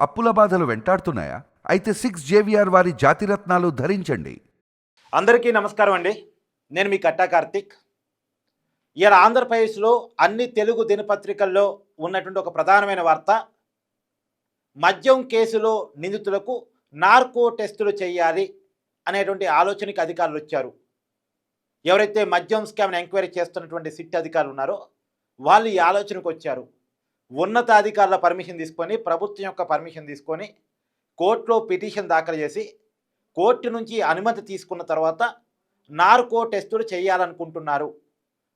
అప్పుల బాధలు వెంటాడుతున్నాయా? అయితే 6 JVR వారి జాతిరత్నాలు ధరించండి. అందరికీ నమస్కారం అండి. నేను మీ కట్టా కార్తీక్. ఇలా ఆంధ్రప్రదేశ్లో అన్ని తెలుగు దినపత్రికల్లో ఉన్నటువంటి ఒక ప్రధానమైన వార్త, మద్యం కేసులో నిందితులకు నార్కో టెస్టులు చేయాలి అనేటువంటి ఆలోచనకి అధికారులు వచ్చారు. ఎవరైతే మద్యం స్కామ్ని ఎంక్వైరీ చేస్తున్నటువంటి సిట్ అధికారులు ఉన్నారో వాళ్ళు ఈ ఆలోచనకు వచ్చారు. ఉన్నతాధికారుల పర్మిషన్ తీసుకొని, ప్రభుత్వం యొక్క పర్మిషన్ తీసుకొని కోర్టులో పిటిషన్ దాఖలు చేసి కోర్టు నుంచి అనుమతి తీసుకున్న తర్వాత నార్కో టెస్టులు చేయాలనుకుంటున్నారు.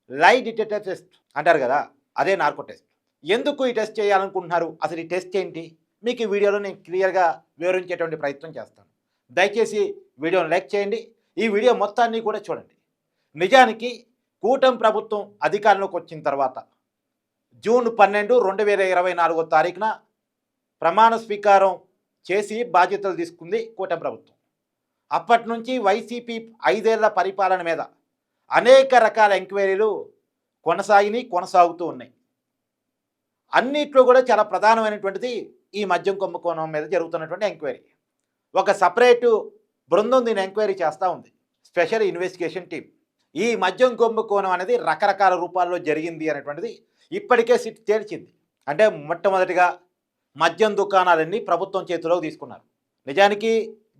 లై డిటెక్టర్ టెస్ట్ అంటారు కదా, అదే నార్కో టెస్ట్. ఎందుకు ఈ టెస్ట్ చేయాలనుకుంటున్నారు, అసలు ఈ టెస్ట్ ఏంటి, మీకు ఈ వీడియోలో నేను క్లియర్గా వివరించేటువంటి ప్రయత్నం చేస్తాను. దయచేసి వీడియోని లైక్ చేయండి, ఈ వీడియో మొత్తాన్ని కూడా చూడండి. నిజానికి కూటమి ప్రభుత్వం అధికారంలోకి వచ్చిన తర్వాత జూన్ 12, 2024 తారీఖున ప్రమాణ స్వీకారం చేసి బాధ్యతలు తీసుకుంది కూటమి ప్రభుత్వం. అప్పటి నుంచి వైసీపీ 5 ఏళ్ల పరిపాలన మీద అనేక రకాల ఎంక్వైరీలు కొనసాగుతూ ఉన్నాయి. అన్నిట్లో కూడా చాలా ప్రధానమైనటువంటిది ఈ మద్యం కుంభకోణం మీద జరుగుతున్నటువంటి ఎంక్వైరీ. ఒక సపరేటు బృందం దీన్ని ఎంక్వైరీ చేస్తూ ఉంది, స్పెషల్ ఇన్వెస్టిగేషన్ టీం. ఈ మద్యం కుంభకోణం అనేది రకరకాల రూపాల్లో జరిగింది అనేటువంటిది ఇప్పటికే సిట్ తేల్చింది. అంటే మొట్టమొదటిగా మద్యం దుకాణాలన్నీ ప్రభుత్వం చేతిలోకి తీసుకున్నారు. నిజానికి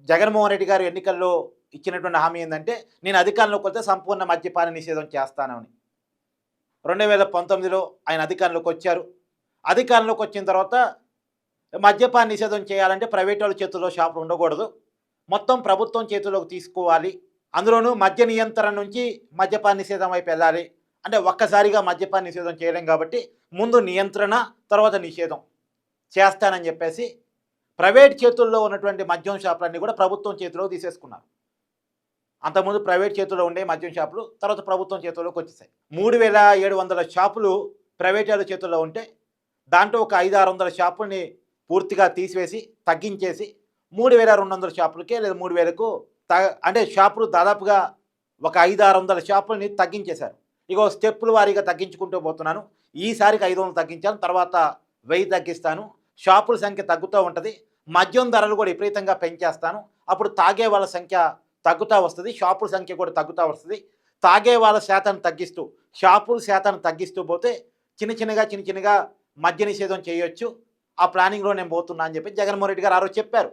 జగన్మోహన్ రెడ్డి గారు ఎన్నికల్లో ఇచ్చినటువంటి హామీ ఏంటంటే, నేను అధికారంలోకి వస్తే సంపూర్ణ మద్యపాన నిషేధం చేస్తానని. 2019లో ఆయన అధికారంలోకి వచ్చారు. అధికారంలోకి వచ్చిన తర్వాత మద్యపాన నిషేధం చేయాలంటే ప్రైవేట్ వాళ్ళ చేతుల్లో షాపులు ఉండకూడదు, మొత్తం ప్రభుత్వం చేతుల్లోకి తీసుకోవాలి, అందులోనూ మద్య నియంత్రణ నుంచి మద్యపాన నిషేధం వైపు వెళ్ళాలి. అంటే ఒక్కసారిగా మద్యపాన నిషేధం చేయలేం కాబట్టి ముందు నియంత్రణ, తర్వాత నిషేధం చేస్తానని చెప్పేసి ప్రైవేట్ చేతుల్లో ఉన్నటువంటి మద్యం షాపులన్నీ కూడా ప్రభుత్వం చేతిలోకి తీసేసుకున్నారు. అంతకుముందు ప్రైవేట్ చేతుల్లో ఉండే మద్యం షాపులు తర్వాత ప్రభుత్వం చేతుల్లోకి వచ్చేసాయి. 3700 షాపులు ప్రైవేట్ వాళ్ళ చేతుల్లో ఉంటే దాంట్లో ఒక 500-600 షాపుల్ని పూర్తిగా తీసివేసి తగ్గించేసి 3200 షాపులకే లేదా 3000కు అంటే షాపులు దాదాపుగా ఒక 500-600 షాపుల్ని తగ్గించేశారు. ఇగో స్టెప్పుల వారీగా తగ్గించుకుంటూ పోతున్నాను. ఈసారికి 500 తగ్గించాను, తర్వాత 1000 తగ్గిస్తాను, షాపుల సంఖ్య తగ్గుతూ ఉంటుంది, మద్యం ధరలు కూడా విపరీతంగా పెంచేస్తాను, అప్పుడు తాగే వాళ్ళ సంఖ్య తగ్గుతూ వస్తుంది, షాపుల సంఖ్య కూడా తగ్గుతూ వస్తుంది. తాగే వాళ్ళ శాతాన్ని తగ్గిస్తూ షాపుల శాతాన్ని తగ్గిస్తూ పోతే చిన్న చిన్నగా మద్య నిషేధం చేయొచ్చు, ఆ ప్లానింగ్లో నేను పోతున్నా అని చెప్పి జగన్మోహన్ రెడ్డి గారు ఆ రోజు చెప్పారు.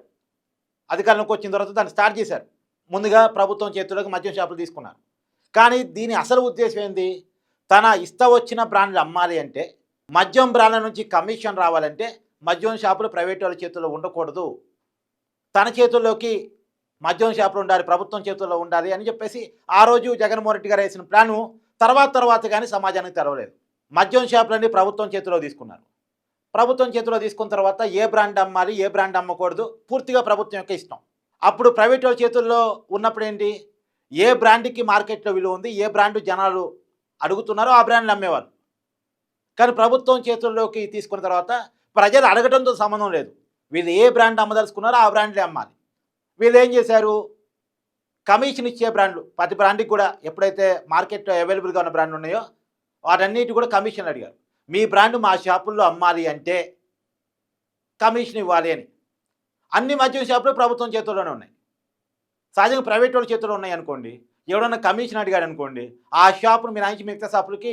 అధికారంలోకి వచ్చిన తర్వాత దాన్ని స్టార్ట్ చేశారు. ముందుగా ప్రభుత్వం చేతుల్లోకి మద్యం షాపులు తీసుకున్నారు. కానీ దీని అసలు ఉద్దేశం ఏంది, తన వచ్చిన బ్రాండ్లు అమ్మాలి అంటే, మద్యం బ్రాండ్ల నుంచి కమిషన్ రావాలంటే మద్యం షాపులు ప్రైవేట్ వాళ్ళ చేతుల్లో ఉండకూడదు, తన చేతుల్లోకి మద్యం షాపులు ఉండాలి, ప్రభుత్వం చేతుల్లో ఉండాలి అని చెప్పేసి ఆ రోజు జగన్మోహన్ రెడ్డి గారు వేసిన ప్లాను తర్వాత కానీ సమాజానికి తెరవలేదు. మద్యం షాపులన్నీ ప్రభుత్వం చేతిలో తీసుకున్నారు. ప్రభుత్వం చేతిలో తీసుకున్న తర్వాత ఏ బ్రాండ్ అమ్మాలి, ఏ బ్రాండ్ అమ్మకూడదు పూర్తిగా ప్రభుత్వం యొక్క ఇష్టం. అప్పుడు ప్రైవేట్ వాళ్ళ చేతుల్లో ఉన్నప్పుడు ఏంటి, ఏ బ్రాండ్కి మార్కెట్లో విలువ ఉంది, ఏ బ్రాండ్ జనాలు అడుగుతున్నారో ఆ బ్రాండ్లు అమ్మేవాళ్ళు. కానీ ప్రభుత్వం చేతుల్లోకి తీసుకున్న తర్వాత ప్రజలు అడగడంతో సంబంధం లేదు, వీళ్ళు ఏ బ్రాండ్ అమ్మదలుచుకున్నారో ఆ బ్రాండ్లే అమ్మాలి. వీళ్ళు ఏం చేశారు, కమిషన్ ఇచ్చే బ్రాండ్లు ప్రతి బ్రాండ్కి కూడా ఎప్పుడైతే మార్కెట్లో అవైలబుల్గా ఉన్న బ్రాండ్లు ఉన్నాయో వాటన్నిటి కూడా కమిషన్ అడిగారు. మీ బ్రాండ్ మా షాపుల్లో అమ్మాలి అంటే కమిషన్ ఇవ్వాలి అని. అన్ని మద్యం షాపులు ప్రభుత్వం చేతుల్లోనే ఉన్నాయి. సహజంగా ప్రైవేట్ వాళ్ళ చేతుల్లో ఉన్నాయి అనుకోండి, ఎవడన్నా కమిషన్ అడిగాడు అనుకోండి, ఆ షాపును మీ నుంచి మిగతా షాపులకి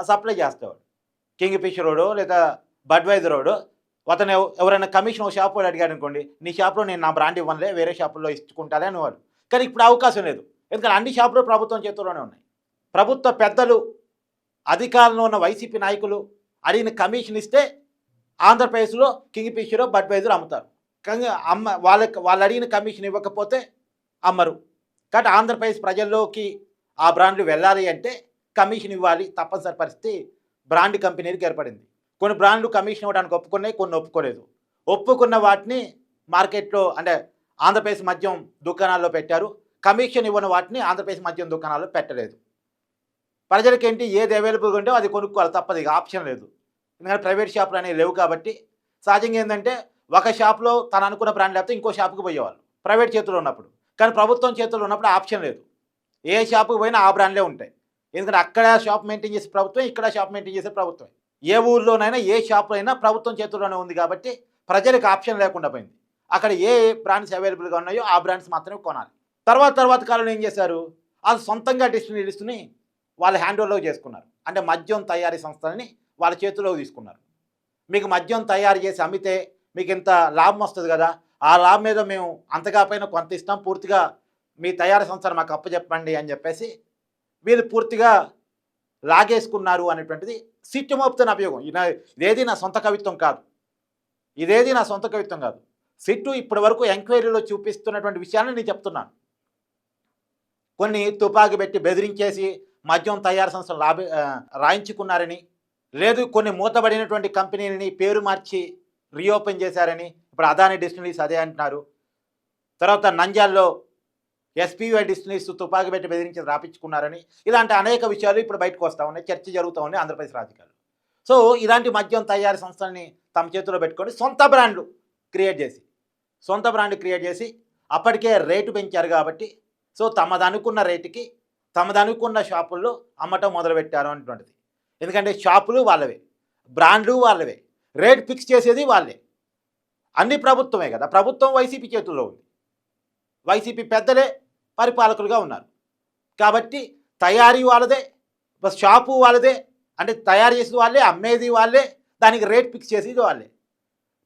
సప్లై చేస్తాడు. కింగ్ ఫిషర్ రోడో లేదా బడ్వైజర్ రోడో అతను ఎవరైనా కమిషన్ ఒక షాప్ వాడు అడిగాడు అనుకోండి, నీ షాప్లో నేను నా బ్రాండ్ ఇవ్వనులే, వేరే షాపుల్లో ఇచ్చుకుంటాలే అనేవాడు. కానీ ఇప్పుడు అవకాశం లేదు, ఎందుకంటే అన్ని షాపులు ప్రభుత్వం చేతుల్లోనే ఉన్నాయి. ప్రభుత్వ పెద్దలు, అధికారంలో ఉన్న వైసీపీ నాయకులు అడిగిన కమిషన్ ఇస్తే ఆంధ్రప్రదేశ్లో కింగ్ ఫిషర్, బడ్వైజర్ అమ్ముతారు. కానీ వాళ్ళు అడిగిన కమిషన్ ఇవ్వకపోతే అమ్మరు. కాబట్టి ఆంధ్రప్రదేశ్ ప్రజల్లోకి ఆ బ్రాండ్లు వెళ్ళాలి అంటే కమిషన్ ఇవ్వాలి, తప్పనిసరి పరిస్థితి బ్రాండ్ కంపెనీలకు ఏర్పడింది. కొన్ని బ్రాండ్లు కమిషన్ ఇవ్వడానికి ఒప్పుకున్నాయి, కొన్ని ఒప్పుకోలేదు. ఒప్పుకున్న వాటిని మార్కెట్లో అంటే ఆంధ్రప్రదేశ్ మద్యం దుకాణాల్లో పెట్టారు, కమిషన్ ఇవ్వని వాటిని ఆంధ్రప్రదేశ్ మద్యం దుకాణాల్లో పెట్టలేదు. ప్రజలకేంటి ఏది అవైలబుల్గా ఉంటే అది కొనుక్కోవాలి, తప్పదు, ఇక ఆప్షన్ లేదు. ఎందుకంటే ప్రైవేట్ షాపులు అనేవి లేవు కాబట్టి సహజంగా ఏంటంటే ఒక షాప్లో తను అనుకున్న బ్రాండ్ లేకపోతే ఇంకో షాపుకి పోయేవాళ్ళు ప్రైవేట్ చేతుల్లో ఉన్నప్పుడు. కానీ ప్రభుత్వం చేతుల్లో ఉన్నప్పుడు ఆప్షన్ లేదు, ఏ షాపుకి పోయినా ఆ బ్రాండ్లే ఉంటాయి. ఎందుకంటే అక్కడ షాప్ మెయింటైన్ చేసే ప్రభుత్వం, ఇక్కడ షాప్ మెయింటైన్ చేసే ప్రభుత్వం. ఏ ఊర్లోనైనా ఏ షాపులో అయినా ప్రభుత్వం చేతుల్లోనే ఉంది కాబట్టి ప్రజలకు ఆప్షన్ లేకుండా పోయింది. అక్కడ ఏ బ్రాండ్స్ అవైలబుల్గా ఉన్నాయో ఆ బ్రాండ్స్ మాత్రమే కొనాలి. తర్వాత కాలంలో ఏం చేశారు, వాళ్ళు సొంతంగా డిస్టిలరీస్ని వాళ్ళ హ్యాండ్ ఓవర్లో చేసుకున్నారు. అంటే మద్యం తయారీ సంస్థలని వాళ్ళ చేతిలోకి తీసుకున్నారు. మీకు మద్యం తయారు చేసి అమ్మితే మీకు ఇంత లాభం వస్తుంది కదా, ఆ లాభం మీద మేము అంతగా పైన కొంత ఇస్తాం, పూర్తిగా మీ తయారీ సంస్థను మాకు అప్పచెప్పండి అని చెప్పేసి వీళ్ళు పూర్తిగా లాగేసుకున్నారు అనేటువంటిది సిట్టు మోపుతున్న అభియోగం. ఇదేది నా సొంత కవిత్వం కాదు, ఇదేది నా సొంత కవిత్వం కాదు. సిట్టు ఇప్పటి వరకు ఎంక్వైరీలో చూపిస్తున్నటువంటి విషయాన్ని నేను చెప్తున్నాను. కొన్ని తుపాకీ పెట్టి బెదిరించేసి మద్యం తయారు సంస్థలు రాయించుకున్నారని, లేదు కొన్ని మూతబడినటువంటి కంపెనీలని పేరు మార్చి రీఓపెన్ చేశారని, ఇప్పుడు అదాని డిస్టిలరీస్ అదే అంటున్నారు. తర్వాత నంద్యాలలో ఎస్పీవై డిస్టిలరీస్ తుపాకీ పెట్టి బెదిరించి రాపించుకున్నారని, ఇలాంటి అనేక విషయాలు ఇప్పుడు బయటకు వస్తూ ఉన్నాయి, చర్చ జరుగుతూ ఉన్నాయి ఆంధ్రప్రదేశ్ రాజకీయాలు. సో ఇలాంటి మద్యం తయారీ సంస్థలని తమ చేతిలో పెట్టుకొని సొంత బ్రాండ్లు క్రియేట్ చేసి అప్పటికే రేటు పెంచారు కాబట్టి సో తమదనుకున్న రేటుకి తమదనుకున్న షాపుల్లో అమ్మటం మొదలుపెట్టారు అనేటువంటిది. ఎందుకంటే షాపులు వాళ్ళవే, బ్రాండ్లు వాళ్ళవే, రేట్ ఫిక్స్ చేసేది వాళ్ళే. అన్ని ప్రభుత్వమే కదా, ప్రభుత్వం వైసీపీ చేతుల్లో ఉంది, వైసీపీ పెద్దలే పరిపాలకులుగా ఉన్నారు కాబట్టి తయారీ వాళ్ళదే, షాపు వాళ్ళదే, అంటే తయారు చేసేది వాళ్ళే, అమ్మేది వాళ్ళే, దానికి రేట్ ఫిక్స్ చేసేది వాళ్ళే.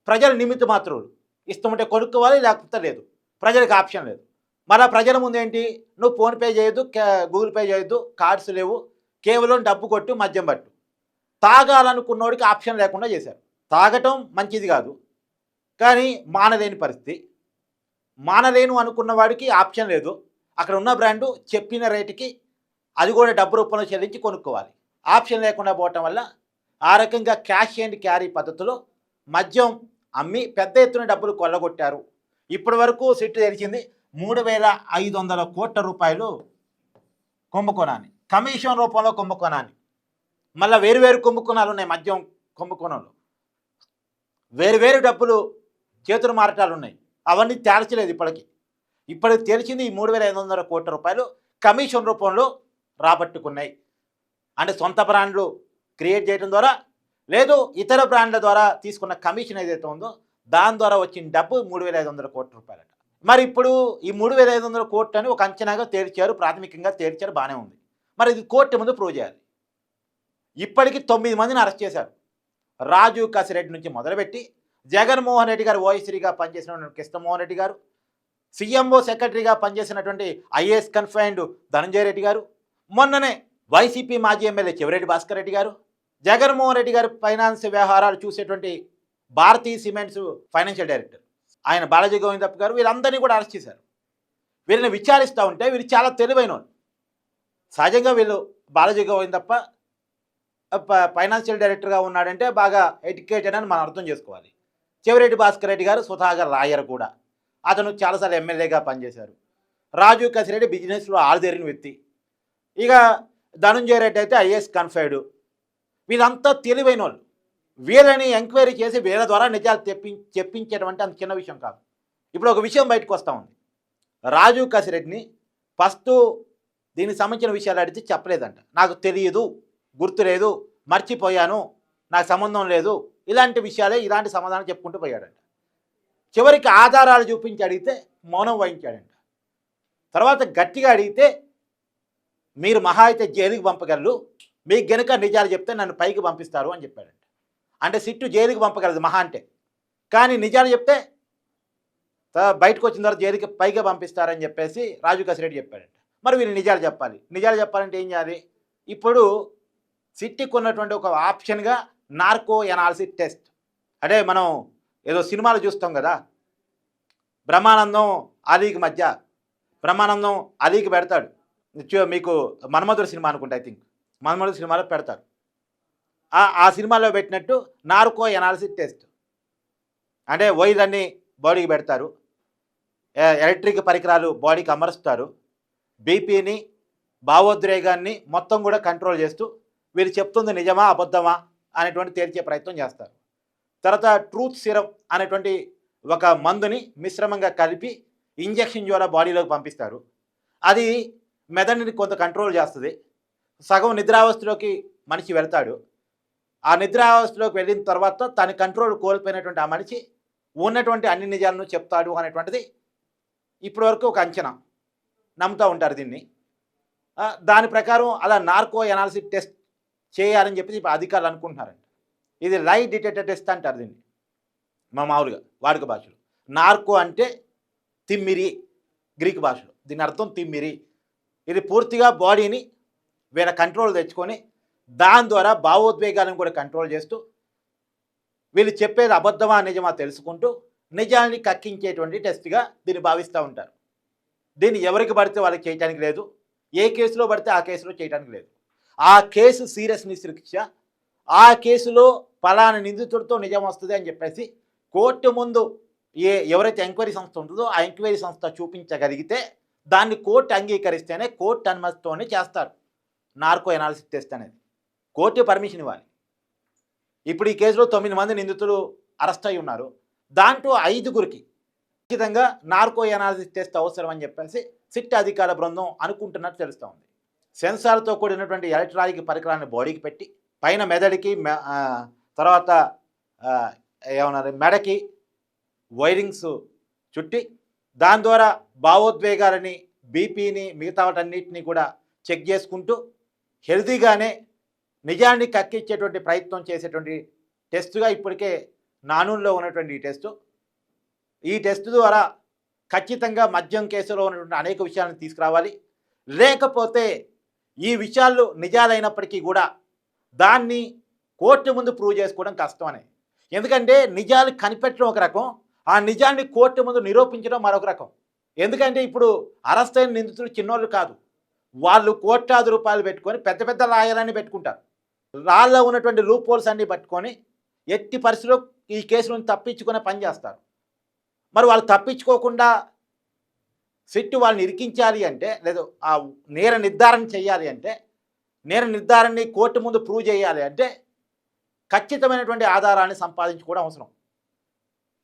ప్రజలు నిమిత్త మాత్రులు, ఇష్టముంటే కొనుక్కోవాలి, లేకపోతే లేదు, ప్రజలకు ఆప్షన్ లేదు. మళ్ళీ ప్రజల ముందు ఏంటి, నువ్వు ఫోన్పే చేయొద్దు, గూగుల్ పే చేయొద్దు, కార్డ్స్ లేవు, కేవలం డబ్బు కొట్టు, మద్యం పట్టు. తాగాలనుకున్నోడికి ఆప్షన్ లేకుండా చేశారు. తాగటం మంచిది కాదు, కానీ మానలేని పరిస్థితి. మానలేను అనుకున్న వాడికి ఆప్షన్ లేదు, అక్కడ ఉన్న బ్రాండు చెప్పిన రేటుకి అది కూడా డబ్బు రూపంలో చెల్లించి కొనుక్కోవాలి. ఆప్షన్ లేకుండా పోవటం వల్ల ఆ రకంగా క్యాష్ అండ్ క్యారీ పద్ధతిలో మద్యం అమ్మి పెద్ద ఎత్తున డబ్బులు కొల్లగొట్టారు. ఇప్పటి వరకు సిట్టు తెలిసింది 3,500 కోట్ల రూపాయలు కుంభకోణాన్ని, కమిషన్ రూపంలో కుంభకోణాన్ని. మళ్ళీ వేరువేరు కుంభకోణాలు ఉన్నాయి, మద్యం కుంభకోణంలో వేరువేరు డబ్బులు చేతులు మారటాలు ఉన్నాయి, అవన్నీ తేల్చలేదు ఇప్పటికి తెలిసింది ఈ 3,500 కోట్ల రూపాయలు కమిషన్ రూపంలో రాబట్టుకున్నాయి. అంటే సొంత బ్రాండ్లు క్రియేట్ చేయడం ద్వారా, లేదు ఇతర బ్రాండ్ల ద్వారా తీసుకున్న కమిషన్ ఏదైతే ఉందో దాని ద్వారా వచ్చిన డబ్బు 3,500 కోట్ల రూపాయలట. మరి ఇప్పుడు ఈ 3,500 కోట్లు అని ఒక అంచనాగా తేల్చారు, ప్రాథమికంగా తేల్చారు, బాగానే ఉంది. మరి ఇది కోర్టు ముందు ప్రూవ్ చేయాలి. ఇప్పటికీ 9 మందిని అరెస్ట్ చేశారు. రాజు కసిరెడ్డి నుంచి మొదలుపెట్టి జగన్మోహన్ రెడ్డి గారు ఓఎస్సీగా పనిచేసినటువంటి కృష్ణమోహన్ రెడ్డి గారు, సీఎంఓ సెక్రటరీగా పనిచేసినటువంటి ఐఏఎస్ కన్ఫైన్డ్ ధనంజయ రెడ్డి గారు, మొన్ననే వైసీపీ మాజీ ఎమ్మెల్యే చెవిరెడ్డి భాస్కర్ రెడ్డి గారు, జగన్మోహన్ రెడ్డి గారు ఫైనాన్స్ వ్యవహారాలు చూసేటువంటి భారతీయ సిమెంట్స్ ఫైనాన్షియల్ డైరెక్టర్ ఆయన బాలాజీ గోవిందప్ప గారు, వీళ్ళందరినీ కూడా అరెస్ట్ చేశారు. వీళ్ళని విచారిస్తూ ఉంటే వీళ్ళు చాలా తెలివైన వాళ్ళు. సహజంగా వీళ్ళు బాలాజీ గోవిందప్ప ఫైనాన్షియల్ డైరెక్టర్గా ఉన్నాడంటే బాగా ఎడ్యుకేటెడ్ అని మనం అర్థం చేసుకోవాలి. చెవిరెడ్డి భాస్కర్ రెడ్డి గారు స్వతహాగా లాయర్ కూడా, అతను చాలాసార్లు ఎమ్మెల్యేగా పనిచేశారు. రాజు కసిరెడ్డి బిజినెస్లో ఆరుదేరిన వ్యక్తి. ఇక ధనంజయ రెడ్డి అయితే ఐఏఎస్ కన్ఫైర్డ్. వీళ్ళంతా తెలివైన వాళ్ళు. వీళ్ళని ఎంక్వైరీ చేసి వీళ్ళ ద్వారా నిజాలు చెప్పించేటువంటి అంత చిన్న విషయం కాదు. ఇప్పుడు ఒక విషయం బయటకు వస్తూ ఉంది. రాజు కసిరెడ్డిని ఫస్ట్ దీనికి సంబంధించిన విషయాలు అడిగితే చెప్పలేదంట, నాకు తెలియదు, గుర్తులేదు, మర్చిపోయాను, నాకు సంబంధం లేదు, ఇలాంటి విషయాలే, ఇలాంటి సమాధానం చెప్పుకుంటూ పోయాడంట. చివరికి ఆధారాలు చూపించి అడిగితే మౌనం వహించాడంట. తర్వాత గట్టిగా అడిగితే మీరు మహా అయితే జైలుకి పంపగలరు, మీకు గనుక నిజాలు చెప్తే నన్ను పైకి పంపిస్తారు అని చెప్పాడంట. అంటే సిట్టు జైలుకి పంపగలదు మహా అంటే, కానీ నిజాలు చెప్తే బయటకు వచ్చిన తర్వాత జైలుకి పైగా పంపిస్తారని చెప్పేసి రాజు కసిరెడ్డి చెప్పాడంట. మరి వీళ్ళు నిజాలు చెప్పాలి. నిజాలు చెప్పాలంటే ఏం చేయాలి? ఇప్పుడు సిట్టికి ఉన్నటువంటి ఒక ఆప్షన్గా నార్కో ఎనాలిసిస్ టెస్ట్, అంటే మనం ఏదో సినిమాలు చూస్తాం కదా, బ్రహ్మానందం అలీకి మధ్య, బ్రహ్మానందం అలీకి పెడతాడు, మీకు మన్మధుడు సినిమా అనుకుంటా, ఐ థింక్ మన్మధుడు సినిమాలో పెడతాడు. ఆ సినిమాలో పెట్టినట్టు నార్కో ఎనాలిసిస్ టెస్ట్, అంటే వైర్లన్నీ బాడీకి పెడతారు, ఎలక్ట్రిక్ పరికరాలు బాడీకి అమరుస్తారు, బీపీని, భావోద్రేగాన్ని మొత్తం కూడా కంట్రోల్ చేస్తూ వీళ్ళు చెప్తుంది నిజమా అబద్ధమా అనేటువంటి తేల్చే ప్రయత్నం చేస్తారు. తర్వాత ట్రూత్ సిరప్ అనేటువంటి ఒక మందుని మిశ్రమంగా కలిపి ఇంజెక్షన్ ద్వారా బాడీలోకి పంపిస్తారు. అది మెదడుని కొంత కంట్రోల్ చేస్తుంది. సగం నిద్రావస్థలోకి మనిషి వెళ్తాడు. ఆ నిద్రావస్థలోకి వెళ్ళిన తర్వాత తన కంట్రోల్ కోల్పోయినటువంటి ఆ మనిషి ఉన్నటువంటి అన్ని నిజాలను చెప్తాడు అనేటువంటిది ఇప్పటివరకు ఒక అంచనా, నమ్ముతూ ఉంటారు దీన్ని. దాని ప్రకారం అలా నార్కో ఎనాలిసిస్ టెస్ట్ చేయాలని చెప్పి ఇప్పుడు అధికారులు అనుకుంటున్నారంట. ఇది లై డిటెక్టర్ టెస్ట్ అంటారు దీన్ని మామూలుగా వాడుక భాషలో. నార్కో అంటే తిమ్మిరి, గ్రీక్ భాషలో దీని అర్థం తిమ్మిరి. ఇది పూర్తిగా బాడీని వీళ్ళ కంట్రోల్ తెచ్చుకొని దాని ద్వారా భావోద్వేగాలను కూడా కంట్రోల్ చేస్తూ వీళ్ళు చెప్పేది అబద్ధమా నిజమా తెలుసుకుంటూ నిజాన్ని కక్కించేటువంటి టెస్ట్గా దీన్ని భావిస్తూ ఉంటారు. దీన్ని ఎవరికి పడితే వాళ్ళకి చేయడానికి లేదు, ఏ కేసులో పడితే ఆ కేసులో చేయడానికి లేదు. ఆ కేసు సీరియస్నెస్ రీత్యా ఆ కేసులో పలానా నిందితుడితో నిజం వస్తుంది అని చెప్పేసి కోర్టు ముందు ఎవరైతే ఎంక్వైరీ సంస్థ ఉంటుందో ఆ ఎంక్వైరీ సంస్థ చూపించగలిగితే దాన్ని కోర్టు అంగీకరిస్తేనే కోర్టు అనుమతితోనే చేస్తారు నార్కో ఎనాలిసిస్ టెస్ట్ అనేది. కోర్టు పర్మిషన్ ఇవ్వాలి. ఇప్పుడు ఈ కేసులో 9 మంది నిందితులు అరెస్ట్ అయి ఉన్నారు. దాంట్లో 5గురికి ఖచ్చితంగా నార్కో ఎనాలిసిస్ టెస్ట్ అవసరం అని చెప్పేసి సిట్ అధికార బృందం అనుకుంటున్నట్టు తెలుస్తూ ఉంది. సెన్సార్తో కూడినటువంటి ఎలక్ట్రానిక్ పరికరాన్ని బాడీకి పెట్టి పైన మెదడుకి తర్వాత ఏమన్నారు మెడకి వైరింగ్స్ చుట్టి దాని ద్వారా భావోద్వేగాలని, బీపీని, మిగతా వాటన్నిటిని కూడా చెక్ చేసుకుంటూ హెల్తీగానే నిజాన్ని కక్కించేటువంటి ప్రయత్నం చేసేటువంటి టెస్టుగా ఇప్పటికే నానూన్లో ఉన్నటువంటి ఈ టెస్ట్ ద్వారా ఖచ్చితంగా మద్యం కేసులో ఉన్నటువంటి అనేక విషయాలను తీసుకురావాలి. లేకపోతే ఈ విషయాలు నిజాలైనప్పటికీ కూడా దాన్ని కోర్టు ముందు ప్రూవ్ చేసుకోవడం కష్టం అని. ఎందుకంటే నిజాలు కనిపెట్టడం ఒక రకం, ఆ నిజాన్ని కోర్టు ముందు నిరూపించడం మరొక రకం. ఎందుకంటే ఇప్పుడు అరెస్ట్ అయిన నిందితులు చిన్నోళ్ళు కాదు, వాళ్ళు కోట్లాది రూపాయలు పెట్టుకొని పెద్ద పెద్ద లాయర్లని పెట్టుకుంటారు. రాళ్ళలో ఉన్నటువంటి లూప్ హోల్స్ అన్నీ పట్టుకొని ఎట్టి పరిస్థితుల్లో ఈ కేసు నుంచి తప్పించుకునే పని చేస్తారు. మరి వాళ్ళు తప్పించుకోకుండా సిట్టు వాళ్ళని ఇరికించాలి అంటే, లేదా ఆ నేర నిర్ధారణ చేయాలి అంటే, నేర నిర్ధారణని కోర్టు ముందు ప్రూవ్ చేయాలి అంటే ఖచ్చితమైనటువంటి ఆధారాన్ని సంపాదించుకోవడం అవసరం.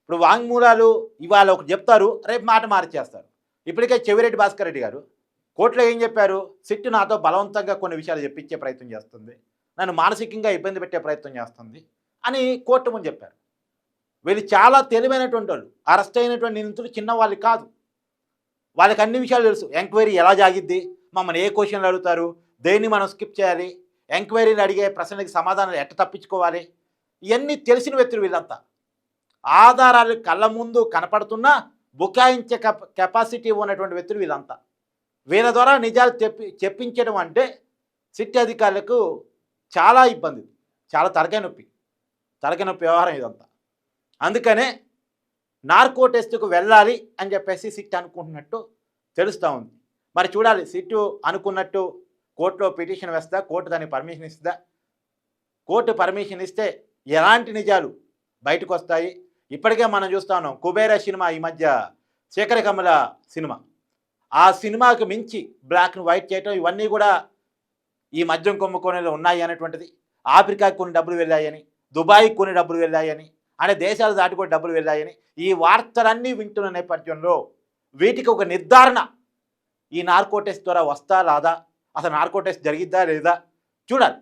ఇప్పుడు వాంగ్మూలాలు ఇవాళ ఒకటి చెప్తారు, రేపు మాట మార్చేస్తారు. ఇప్పటికే చెవిరెడ్డి భాస్కర్ రెడ్డి గారు కోర్టులో ఏం చెప్పారు? సిట్టు నాతో బలవంతంగా కొన్ని విషయాలు చెప్పించే ప్రయత్నం చేస్తుంది, నన్ను మానసికంగా ఇబ్బంది పెట్టే ప్రయత్నం చేస్తుంది అని కోర్టు ముందు చెప్పారు. వీళ్ళు చాలా తెలివైనటువంటి వాళ్ళు. అరెస్ట్ అయినటువంటి నిందితులు చిన్నవాళ్ళు కాదు, వాళ్ళకి అన్ని విషయాలు తెలుసు. ఎంక్వైరీ ఎలా జాగిద్ది, మమ్మల్ని ఏ క్వశ్చన్లు అడుగుతారు, దేన్ని మనం స్కిప్ చేయాలి, ఎంక్వైరీలు అడిగే ప్రశ్నకి సమాధానాలు ఎట్ట తప్పించుకోవాలి, ఇవన్నీ తెలిసిన వ్యక్తులు వీళ్ళంతా. ఆధారాలు కళ్ళ ముందు కనపడుతున్నా బుకాయించే కెపాసిటీ ఉన్నటువంటి వ్యక్తులు వీళ్ళంతా. వీళ్ళ ద్వారా నిజాలు చెప్పించడం అంటే సిట్ అధికారులకు చాలా ఇబ్బంది, చాలా తలకాయ నొప్పి వ్యవహారం ఇదంతా. అందుకనే నార్కో టెస్టుకు వెళ్ళాలి అని చెప్పేసి సిట్ అనుకుంటున్నట్టు తెలుస్తూ ఉంది. మరి చూడాలి, సిట్టు అనుకున్నట్టు కోర్టులో పిటిషన్ వేస్తా, కోర్టు దానికి పర్మిషన్ ఇస్తుందా? కోర్టు పర్మిషన్ ఇస్తే ఎలాంటి నిజాలు బయటకు వస్తాయి? ఇప్పటికే మనం చూస్తా ఉన్నాం కుబేర సినిమా, ఈ మధ్య శేఖర కమల సినిమా, ఆ సినిమాకి మించి బ్లాక్ అండ్ వైట్ చేయటం, ఇవన్నీ కూడా ఈ మద్యం కుంభకోణంలో ఉన్నాయి అనేటువంటిది. ఆఫ్రికాకి కొన్ని డబ్బులు వెళ్ళాయని, దుబాయ్కి కొన్ని డబ్బులు వెళ్ళాయని, అనే దేశాలు దాటి కూడా డబ్బులు వెళ్ళాయని ఈ వార్తలన్నీ వింటున్న నేపథ్యంలో వీటికి ఒక నిర్ధారణ ఈ నార్కో టెస్ట్ ద్వారా వస్తా రాదా, అసలు నార్కో టెస్ట్ జరిగిద్దా లేదా చూడాలి.